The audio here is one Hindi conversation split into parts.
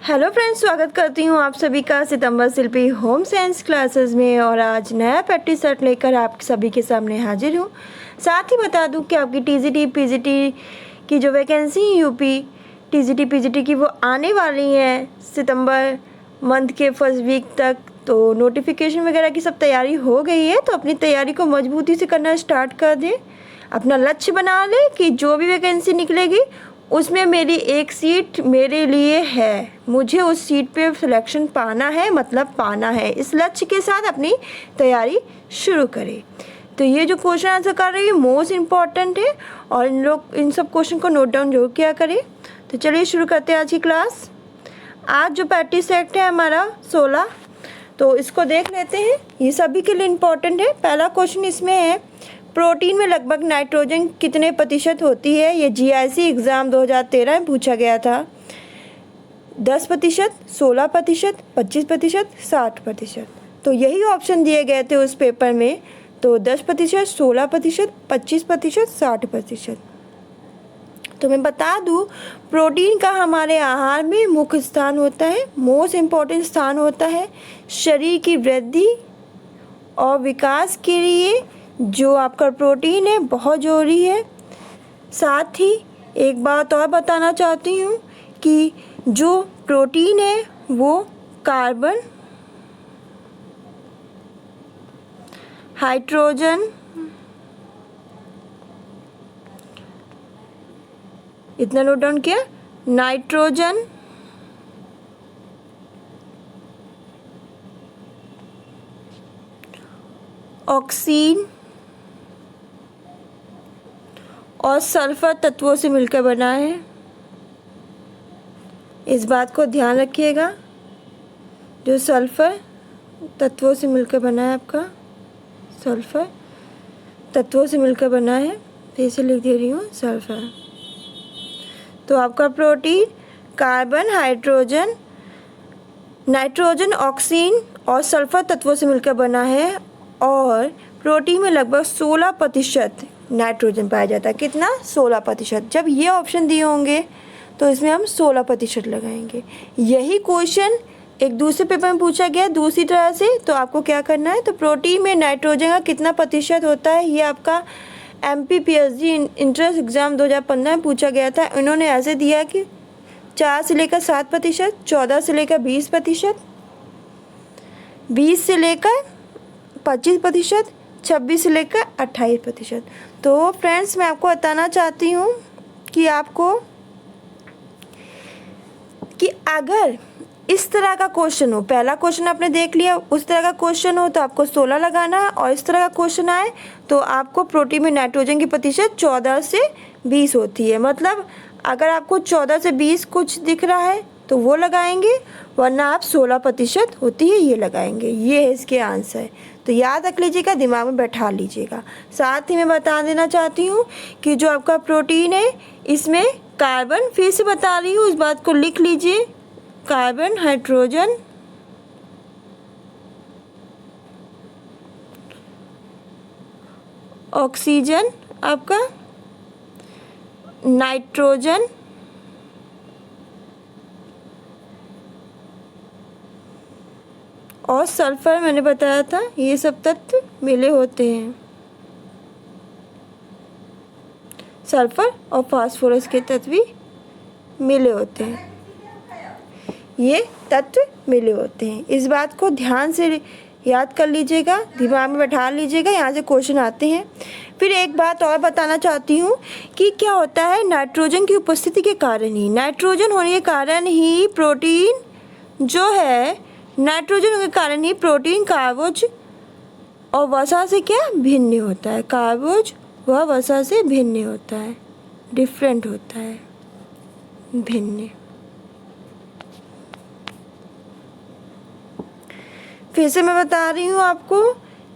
हेलो फ्रेंड्स, स्वागत करती हूँ आप सभी का सितंबर शिल्पी होम साइंस क्लासेस में। और आज नया प्रैक्टिस सेट लेकर आप सभी के सामने हाजिर हूँ। साथ ही बता दूँ कि आपकी टीजीटी पीजीटी की जो वैकेंसी यूपी टीजीटी पीजीटी की वो आने वाली है सितंबर मंथ के फर्स्ट वीक तक। तो नोटिफिकेशन वगैरह की सब तैयारी हो गई है, तो अपनी तैयारी को मजबूती से करना स्टार्ट कर दें। अपना लक्ष्य बना लें कि जो भी वैकेंसी निकलेगी उसमें मेरी एक सीट मेरे लिए है, मुझे उस सीट पे सिलेक्शन पाना है, मतलब पाना है। इस लक्ष्य के साथ अपनी तैयारी शुरू करें। तो ये जो क्वेश्चन आंसर कर रही है मोस्ट इम्पॉर्टेंट है और इन सब क्वेश्चन को नोट डाउन जरूर किया करें। तो चलिए शुरू करते हैं आज की क्लास। आज जो प्रैक्टिस सेट है हमारा 16, तो इसको देख लेते हैं। ये सभी के लिए इम्पॉर्टेंट है। पहला क्वेश्चन इसमें है, प्रोटीन में लगभग नाइट्रोजन कितने प्रतिशत होती है। ये जीआईसी एग्ज़ाम 2013 में पूछा गया था। 10%, 16%, 25%, 60%। तो यही ऑप्शन दिए गए थे उस पेपर में। तो 10%, 16%, 25%, 60%। तो मैं बता दूं, प्रोटीन का हमारे आहार में मुख्य स्थान होता है, मोस्ट इम्पॉर्टेंट स्थान होता है। शरीर की वृद्धि और विकास के लिए जो आपका प्रोटीन है बहुत ज़रूरी है। साथ ही एक बात और बताना चाहती हूँ कि जो प्रोटीन है वो कार्बन, हाइड्रोजन, इतना नोट डाउन किया, नाइट्रोजन, ऑक्सीजन और सल्फर तत्वों से मिलकर बना है। इस बात को ध्यान रखिएगा, जो सल्फर तत्वों से मिलकर बना है, आपका सल्फर तत्वों से मिलकर बना है। तो इसे लिख दे रही हूँ सल्फर। तो आपका protein carbon, hydrogen, nitrogen, oxygen और सल्फर तत्वों से मिलकर बना है। और प्रोटीन में लगभग 16% नाइट्रोजन पाया जाता है। कितना? 16%। जब ये ऑप्शन दिए होंगे तो इसमें हम 16% लगाएंगे। यही क्वेश्चन एक दूसरे पेपर में पूछा गया दूसरी तरह से। तो आपको क्या करना है, तो प्रोटीन में नाइट्रोजन का कितना प्रतिशत होता है, ये आपका MPPSG इंट्रेंस एग्ज़ाम 2015 में पूछा गया था। इन्होंने ऐसे दिया कि 4 से लेकर 7%, 14 से लेकर 20%, 20 से लेकर 25%, 26 से लेकर 28%। तो फ्रेंड्स, मैं आपको बताना चाहती हूँ कि आपको कि अगर इस तरह का क्वेश्चन हो, पहला क्वेश्चन आपने देख लिया, उस तरह का क्वेश्चन हो तो आपको 16 लगाना है। और इस तरह का क्वेश्चन आए तो आपको प्रोटीन में नाइट्रोजन की प्रतिशत 14 से 20 होती है। मतलब अगर आपको 14 से 20 कुछ दिख रहा है तो वो लगाएंगे, वरना आप 16% होती है ये लगाएंगे। ये है इसके आंसर। तो याद रख लीजिएगा, दिमाग में बैठा लीजिएगा। साथ ही मैं बता देना चाहती हूँ कि जो आपका प्रोटीन है इसमें कार्बन, फिर से बता रही हूँ, इस बात को लिख लीजिए, कार्बन, हाइड्रोजन, ऑक्सीजन, आपका नाइट्रोजन और सल्फर मैंने बताया था, ये सब तत्व मिले होते हैं। सल्फर और फास्फोरस के तत्व भी मिले होते हैं, ये तत्व मिले होते हैं। इस बात को ध्यान से याद कर लीजिएगा, दिमाग में बैठा लीजिएगा, यहाँ से क्वेश्चन आते हैं। फिर एक बात और बताना चाहती हूँ कि क्या होता है, नाइट्रोजन की उपस्थिति के कारण ही, नाइट्रोजन होने के कारण ही प्रोटीन जो है, नाइट्रोजन के कारण ही प्रोटीन कार्बोज और वसा से क्या भिन्न होता है, कार्बोज व वसा से भिन्न होता है, डिफरेंट होता है, भिन्न। फिर से मैं बता रही हूँ आपको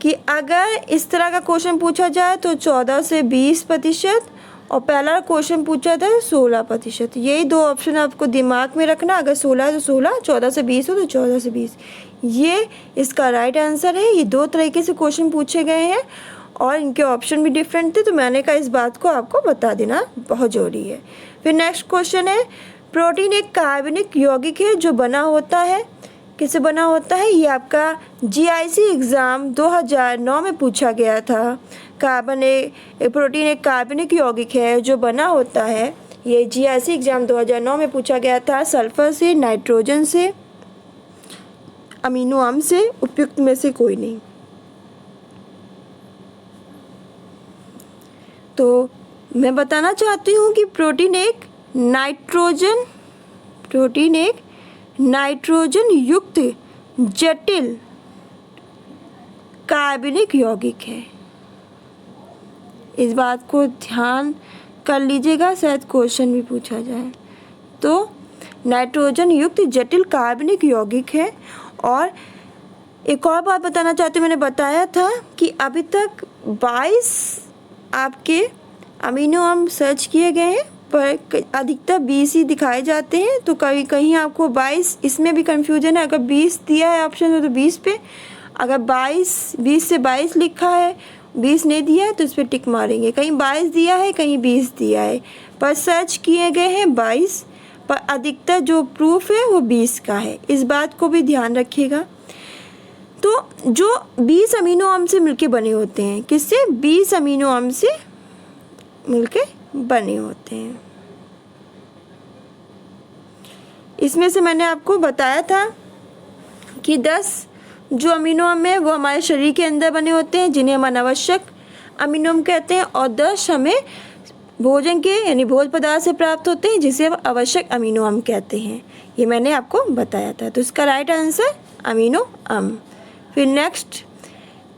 कि अगर इस तरह का क्वेश्चन पूछा जाए तो 14 से 20% और पहला क्वेश्चन पूछा था 16%। यही दो ऑप्शन आपको दिमाग में रखना। अगर 16 है तो 16, 14 से 20 हो तो 14 से 20। ये इसका राइट आंसर है। ये दो तरीके से क्वेश्चन पूछे गए हैं और इनके ऑप्शन भी डिफरेंट थे, तो मैंने कहा इस बात को आपको बता देना बहुत ज़रूरी है। फिर नेक्स्ट क्वेश्चन है, प्रोटीन एक कार्बनिक यौगिक है जो बना होता है, किससे बना होता है? ये आपका जीआईसी एग्ज़ाम 2009 में पूछा गया था। प्रोटीन एक कार्बनिक यौगिक है जो बना होता है, ये जीआईसी एग्ज़ाम 2009 में पूछा गया था। सल्फर से, नाइट्रोजन से, अमीनो अम्ल से, उपयुक्त में से कोई नहीं। तो मैं बताना चाहती हूँ कि प्रोटीन एक नाइट्रोजन युक्त जटिल कार्बनिक यौगिक है। इस बात को ध्यान कर लीजिएगा, शायद क्वेश्चन भी पूछा जाए। तो नाइट्रोजन युक्त जटिल कार्बनिक यौगिक है। और एक और बात बताना चाहती हूँ, मैंने बताया था कि अभी तक 22 आपके अमीनो अम्ल सर्च किए गए हैं, पर अधिकतर 20 ही दिखाए जाते हैं। तो कहीं कहीं आपको 22, इसमें भी कन्फ्यूजन है। अगर 20 दिया है ऑप्शन में तो 20 पे, अगर 20 से 22 लिखा है, 20 नहीं दिया है तो इस पर टिक मारेंगे। कहीं 22 दिया है, कहीं 20 दिया है, पर सर्च किए गए हैं 22, पर अधिकतर जो प्रूफ है वो 20 का है। इस बात को भी ध्यान रखिएगा। तो जो 20 अमीनो अम्ल से मिलके बने होते हैं, किससे? 20 अमीनो अम्ल से मिलके बने होते हैं। इसमें से मैंने आपको बताया था कि 10 जो अमीनो अम्ल है वो हमारे शरीर के अंदर बने होते हैं, जिन्हें हम अनावश्यक अमीनो अम्ल कहते हैं, और 10 हमें भोजन के यानी भोज्य पदार्थ से प्राप्त होते हैं, जिसे हम आवश्यक अमीनो अम्ल कहते हैं। ये मैंने आपको बताया था। तो इसका राइट आंसर अमीनो अम्ल। फिर नेक्स्ट,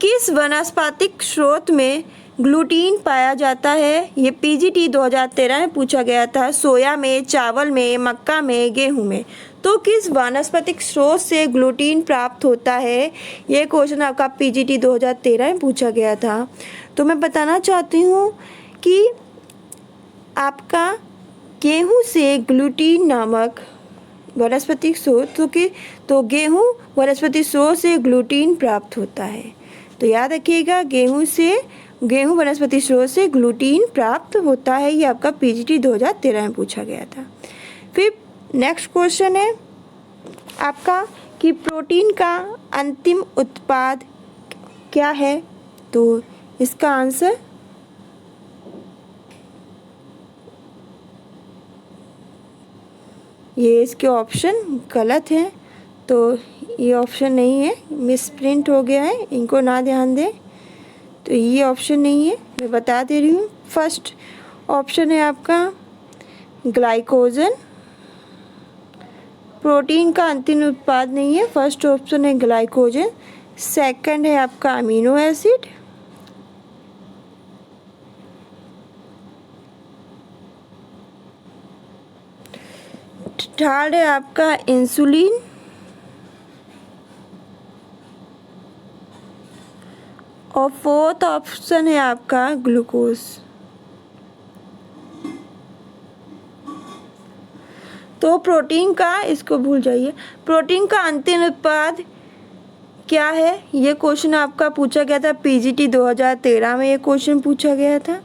किस वनस्पतिक स्रोत में ग्लूटीन पाया जाता है? ये पीजीटी 2013 में पूछा गया था। सोया में, चावल में, मक्का में, गेहूं में। तो किस वानस्पतिक स्रोत से ग्लूटीन प्राप्त होता है? ये क्वेश्चन आपका पीजीटी 2013 में पूछा गया था। तो मैं बताना चाहती हूँ कि आपका गेहूं से ग्लूटीन नामक वनस्पतिक स्रोत तो गेहूं वनस्पतिक स्रोत से ग्लूटीन प्राप्त होता है। तो याद रखिएगा, गेहूं वनस्पति स्रोत से ग्लूटीन प्राप्त होता है। ये आपका पीजीटी 2013 में पूछा गया था। फिर नेक्स्ट क्वेश्चन है आपका कि प्रोटीन का अंतिम उत्पाद क्या है? तो इसका आंसर ये इसके ऑप्शन गलत हैं, तो ये ऑप्शन नहीं है, मिसप्रिंट हो गया है, इनको ना ध्यान दें। तो ये ऑप्शन नहीं है, मैं बता दे रही हूँ। फर्स्ट ऑप्शन है आपका ग्लाइकोजन, प्रोटीन का अंतिम उत्पाद नहीं है। फर्स्ट ऑप्शन है ग्लाइकोजन। सेकंड है आपका अमीनो एसिड। थर्ड है आपका इंसुलिन। और फोर्थ ऑप्शन है आपका ग्लूकोज। तो प्रोटीन का, इसको भूल जाइए, प्रोटीन का अंतिम उत्पाद क्या है? ये क्वेश्चन आपका पूछा गया था पीजीटी 2013 में, ये क्वेश्चन पूछा गया था।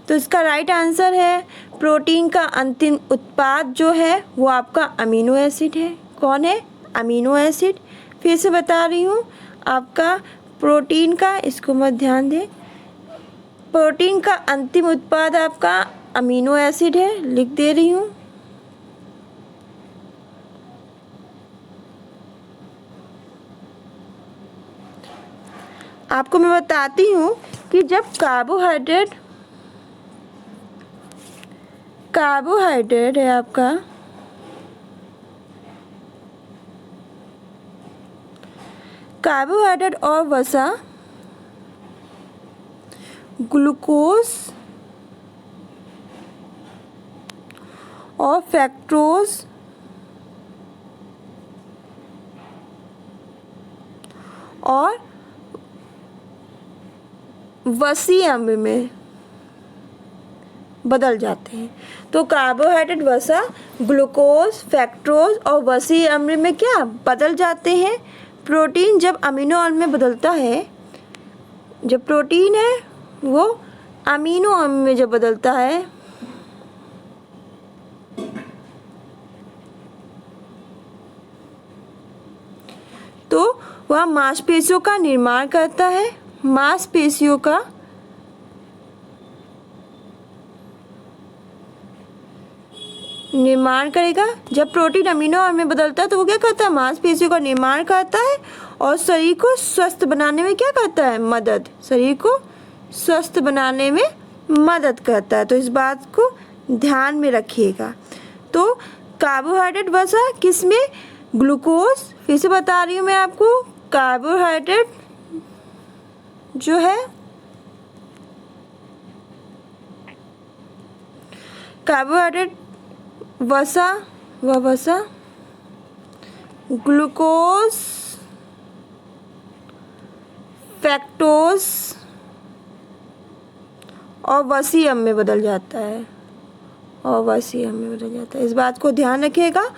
तो इसका राइट आंसर है प्रोटीन का अंतिम उत्पाद जो है वो आपका अमीनो एसिड है। कौन है? Amino acid. फिर से बता रही हूँ, आपका प्रोटीन का, इसको मत ध्यान दें, प्रोटीन का अंतिम उत्पाद आपका अमीनो एसिड है, लिख दे रही हूँ। आपको मैं बताती हूँ कि जब कार्बोहाइड्रेट है आपका, कार्बोहाइड्रेट और वसा, ग्लूकोज और फ्रक्टोज और वसी अम्ल में बदल जाते हैं। तो कार्बोहाइड्रेट, वसा, ग्लूकोज, फ्रक्टोज और वसी अम्ल में क्या बदल जाते हैं? प्रोटीन जब अमीनो अम्ल में बदलता है, जब प्रोटीन है वो अमीनो अम्ल में जब बदलता है वह मांसपेशियों का निर्माण करता है, मांसपेशियों का निर्माण करेगा। जब प्रोटीन अमीनो एसिड में बदलता है तो वो क्या करता है, मांसपेशियों का निर्माण करता है और शरीर को स्वस्थ बनाने में क्या करता है, मदद, शरीर को स्वस्थ बनाने में मदद करता है। तो इस बात को ध्यान में रखिएगा। तो कार्बोहाइड्रेट वसा किसमें, ग्लूकोज, फिर से बता रही हूँ मैं आपको, कार्बोहाइड्रेट जो है, कार्बोहाइड्रेट वसा, वह वसा ग्लूकोज, फैक्टोज और वसीयम में बदल जाता है, और वसीयम में बदल जाता है। इस बात को ध्यान रखिएगा।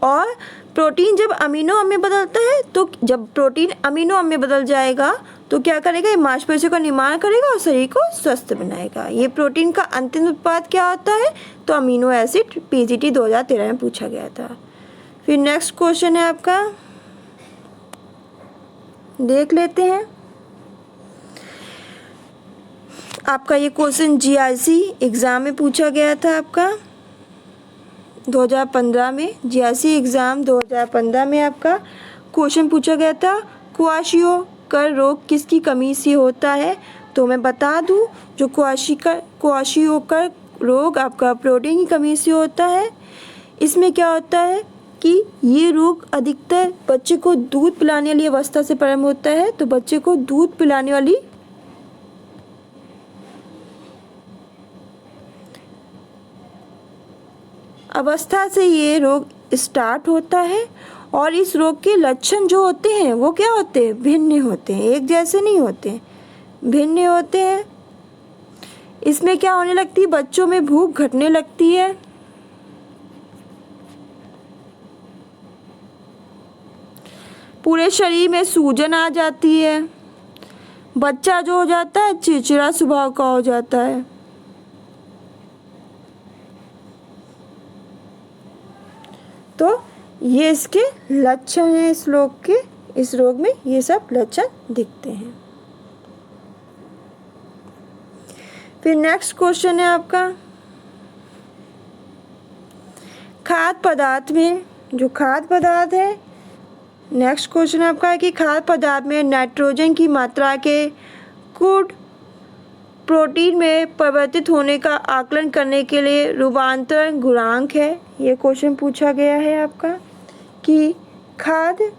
और प्रोटीन जब अमीनो अम्ल में बदलता है, तो जब प्रोटीन अमीनो अम्ल में बदल जाएगा तो क्या करेगा, ये मांसपेशियों का निर्माण करेगा और शरीर को स्वस्थ बनाएगा। ये प्रोटीन का अंतिम उत्पाद क्या होता है, तो अमीनो एसिड। पीजीटी 2013 में पूछा गया था। फिर नेक्स्ट क्वेश्चन है आपका, देख लेते हैं। आपका ये क्वेश्चन जीआईसी एग्ज़ाम में पूछा गया था, आपका 2015 में, जीआईसी एग्ज़ाम 2015 में आपका क्वेश्चन पूछा गया था, क्वाशियोकर रोग किसकी कमी से होता है। तो मैं बता दूं, जो क्वाशियोकर रोग आपका प्रोटीन की कमी से होता है। इसमें क्या होता है कि ये रोग अधिकतर बच्चे को दूध पिलाने वाली अवस्था से प्रारंभ होता है। तो बच्चे को दूध पिलाने वाली अवस्था से ये रोग स्टार्ट होता है, और इस रोग के लक्षण जो होते हैं वो क्या होते हैं, भिन्न होते हैं, एक जैसे नहीं होते, भिन्न होते हैं। इसमें क्या होने लगती है, बच्चों में भूख घटने लगती है, पूरे शरीर में सूजन आ जाती है, बच्चा जो हो जाता है चिड़चिड़ा स्वभाव का हो जाता है। तो ये इसके लक्षण हैं, इस रोग में ये सब लक्षण दिखते हैं। फिर नेक्स्ट क्वेश्चन है आपका, खाद्य पदार्थ में, जो खाद्य पदार्थ है, नेक्स्ट क्वेश्चन आपका है कि खाद्य पदार्थ में नाइट्रोजन की मात्रा के गुण प्रोटीन में परिवर्तित होने का आकलन करने के लिए रूपांतरण गुणांक है। ये क्वेश्चन पूछा गया है आपका कि खाद्य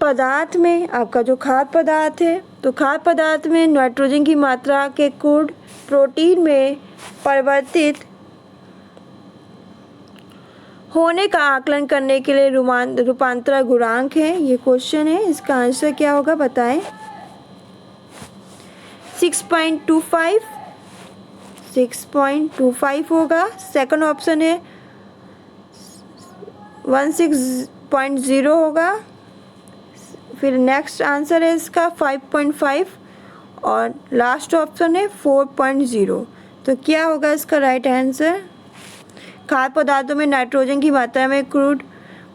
पदार्थ में, आपका जो खाद्य पदार्थ है, तो खाद्य पदार्थ में नाइट्रोजन की मात्रा के गुण प्रोटीन में परिवर्तित होने का आकलन करने के लिए रूपांतरण गुणांक है। ये क्वेश्चन है, इसका आंसर क्या होगा बताएं। 6.25 होगा। सेकंड ऑप्शन है 16.0 होगा। फिर नेक्स्ट आंसर है इसका 5.5 और लास्ट ऑप्शन है 4.0। तो क्या होगा इसका राइट आंसर। खाद्य पदार्थों में नाइट्रोजन की मात्रा में क्रूड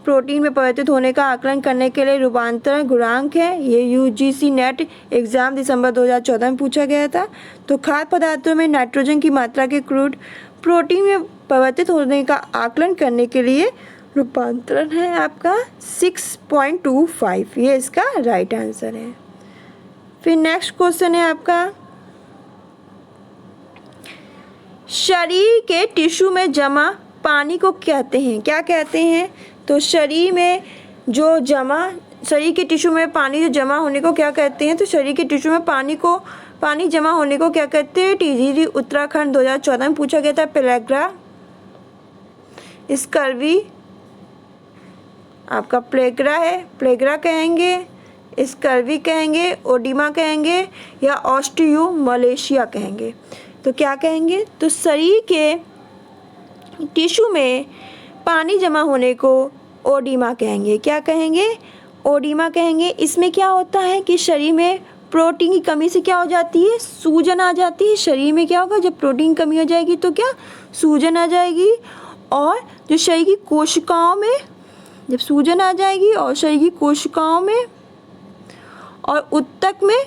प्रोटीन में परिवर्तित होने का आकलन करने के लिए रूपांतरण गुणांक है। ये यूजीसी नेट एग्ज़ाम दिसंबर 2014 में पूछा गया था। तो खाद्य पदार्थों में नाइट्रोजन की मात्रा के क्रूड प्रोटीन में परिवर्तित होने का आकलन करने के लिए रूपांतरण है आपका 6.25। ये इसका राइट आंसर है। फिर नेक्स्ट क्वेश्चन है आपका, शरीर के टिश्यू में जमा पानी को कहते हैं, क्या कहते हैं। तो शरीर में जो शरीर के टिश्यू में पानी जो जमा होने को क्या कहते हैं। तो शरीर के टिश्यू में पानी जमा होने को क्या कहते हैं। टीजीटी उत्तराखंड 2014 में पूछा गया था। पेलेग्रा, स्कर्वी, आपका प्लेग्रा है, प्लेग्रा कहेंगे, स्कर्वी कहेंगे, ओडिमा कहेंगे या ऑस्टियो मलेशिया कहेंगे। तो क्या कहेंगे। तो शरीर के टिश्यू में पानी जमा होने को ओडिमा कहेंगे। क्या कहेंगे, ओडिमा कहेंगे। इसमें क्या होता है कि शरीर में प्रोटीन की कमी से क्या हो जाती है, सूजन आ जाती है। शरीर में क्या होगा, जब प्रोटीन की कमी हो जाएगी तो क्या सूजन आ जाएगी। और जो शरीर की कोशिकाओं में जब सूजन आ जाएगी और शरीर की कोशिकाओं में और उत्तक में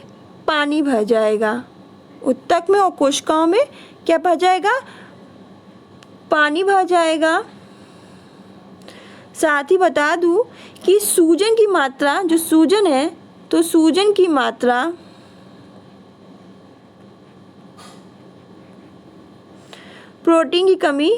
पानी भर जाएगा, उत्तक में और कोशिकाओं में क्या भर जाएगा, पानी भर जाएगा। साथ ही बता दूं कि सूजन की मात्रा, जो सूजन है तो सूजन की मात्रा प्रोटीन की कमी,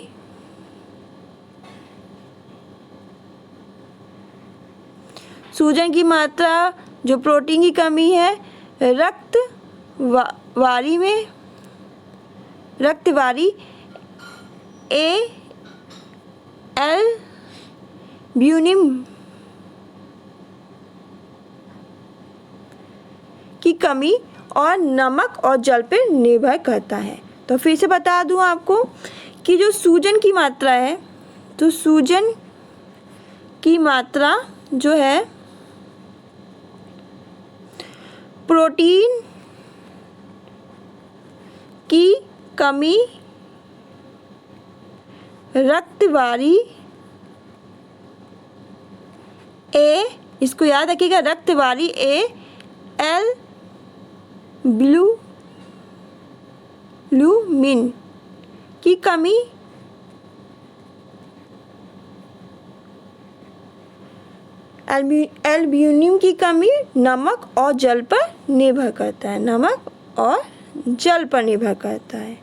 सूजन की मात्रा जो प्रोटीन की कमी है रक्तवारी में, रक्तवारी एल्ब्यूमिन की कमी और नमक और जल पर निर्भर करता है। तो फिर से बता दूं आपको कि जो सूजन की मात्रा है तो सूजन की मात्रा जो है प्रोटीन की कमी, रक्तवारी ए, इसको याद रखिएगा, रक्तवारी एल्ब्यूमिन की कमी एल्ब्यूमिन की कमी नमक और जल पर निर्भर करता है, नमक और जल पर निर्भर करता है।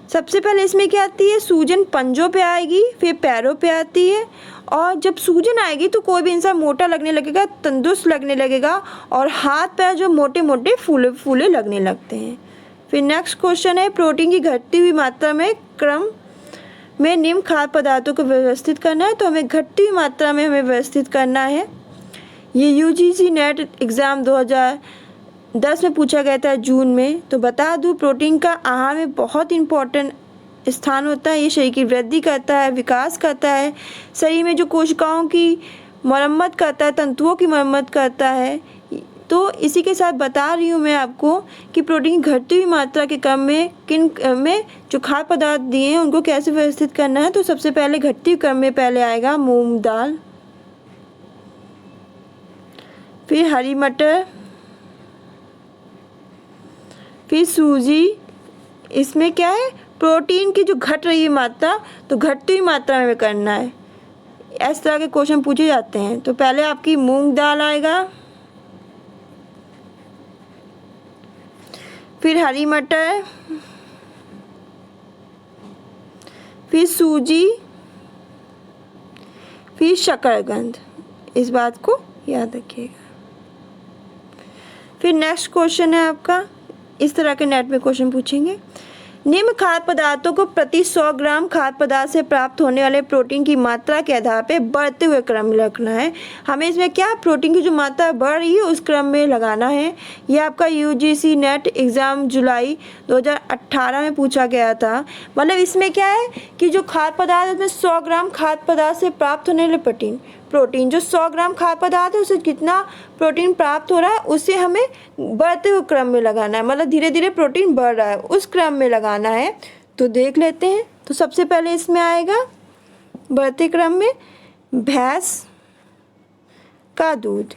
सबसे पहले इसमें क्या आती है, सूजन पंजों पे आएगी, फिर पैरों पे आती है। और जब सूजन आएगी तो कोई भी इंसान मोटा लगने लगेगा, तंदुरुस्त लगने लगेगा और हाथ पैर जो मोटे मोटे फूले फूले लगने लगते हैं। फिर नेक्स्ट क्वेश्चन है, प्रोटीन की घटती हुई मात्रा में क्रम में निम्न खाद्य पदार्थों को व्यवस्थित करना है। तो हमें घटती हुई मात्रा में हमें व्यवस्थित करना है। ये यूजीसी नेट एग्ज़ाम 2010 में पूछा गया था जून में। तो बता दूं प्रोटीन का आहार में बहुत इम्पोर्टेंट स्थान होता है। ये शरीर की वृद्धि करता है, विकास करता है, शरीर में जो कोशिकाओं की मरम्मत करता है, तंतुओं की मरम्मत करता है। तो इसी के साथ बता रही हूँ मैं आपको कि प्रोटीन की घटती हुई मात्रा के क्रम में किन में जो खाद्य पदार्थ दिए हैं उनको कैसे व्यवस्थित करना है। तो सबसे पहले घटती हुई क्रम में पहले आएगा मूंग दाल, फिर हरी मटर, फिर सूजी। इसमें क्या है, प्रोटीन की जो घट रही है मात्रा, तो घटती हुई मात्रा में करना है। इस तरह के क्वेश्चन पूछे जाते हैं। तो पहले आपकी मूंग दाल आएगा, फिर हरी मटर, फिर सूजी, फिर शकरकंद। इस बात को याद रखिएगा। फिर नेक्स्ट क्वेश्चन है आपका, इस तरह के नेट में क्वेश्चन पूछेंगे, निम्न खाद्य पदार्थों को प्रति 100 ग्राम खाद्य पदार्थ से प्राप्त होने वाले प्रोटीन की मात्रा के आधार पर बढ़ते हुए क्रम में रखना है। हमें इसमें क्या, प्रोटीन की जो मात्रा बढ़ रही है उस क्रम में लगाना है। यह आपका यूजीसी नेट एग्ज़ाम जुलाई 2018 में पूछा गया था। मतलब इसमें क्या है कि जो खाद्य पदार्थ है उसमें 100 ग्राम खाद्य पदार्थ से प्राप्त होने वाले प्रोटीन जो 100 ग्राम खाद्य पदार्थ है उसे कितना प्रोटीन प्राप्त हो रहा है उसे हमें बढ़ते हुए क्रम में लगाना है। मतलब धीरे धीरे प्रोटीन बढ़ रहा है उस क्रम में लगाना है। तो देख लेते हैं। तो सबसे पहले इसमें आएगा बढ़ते क्रम में भैंस का दूध,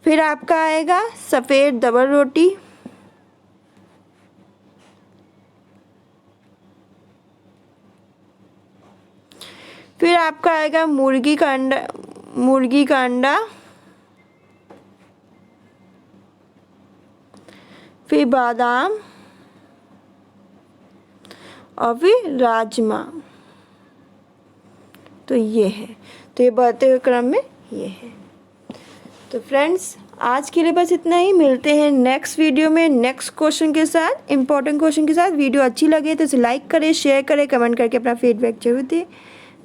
फिर आपका आएगा सफ़ेद डबल रोटी, फिर आपका आएगा मुर्गी का अंडा, फिर बादाम और फिर राजमा। तो ये है, तो ये बढ़ते हुए क्रम में ये है। तो फ्रेंड्स आज के लिए बस इतना ही। मिलते हैं नेक्स्ट वीडियो में नेक्स्ट क्वेश्चन के साथ, इंपॉर्टेंट क्वेश्चन के साथ। वीडियो अच्छी लगे तो इसे लाइक करें, शेयर करें, कमेंट करके अपना फीडबैक जरूर दें।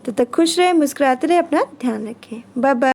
तब तक खुश रहें, मुस्कुराते रहें, अपना ध्यान रखें। Bye bye.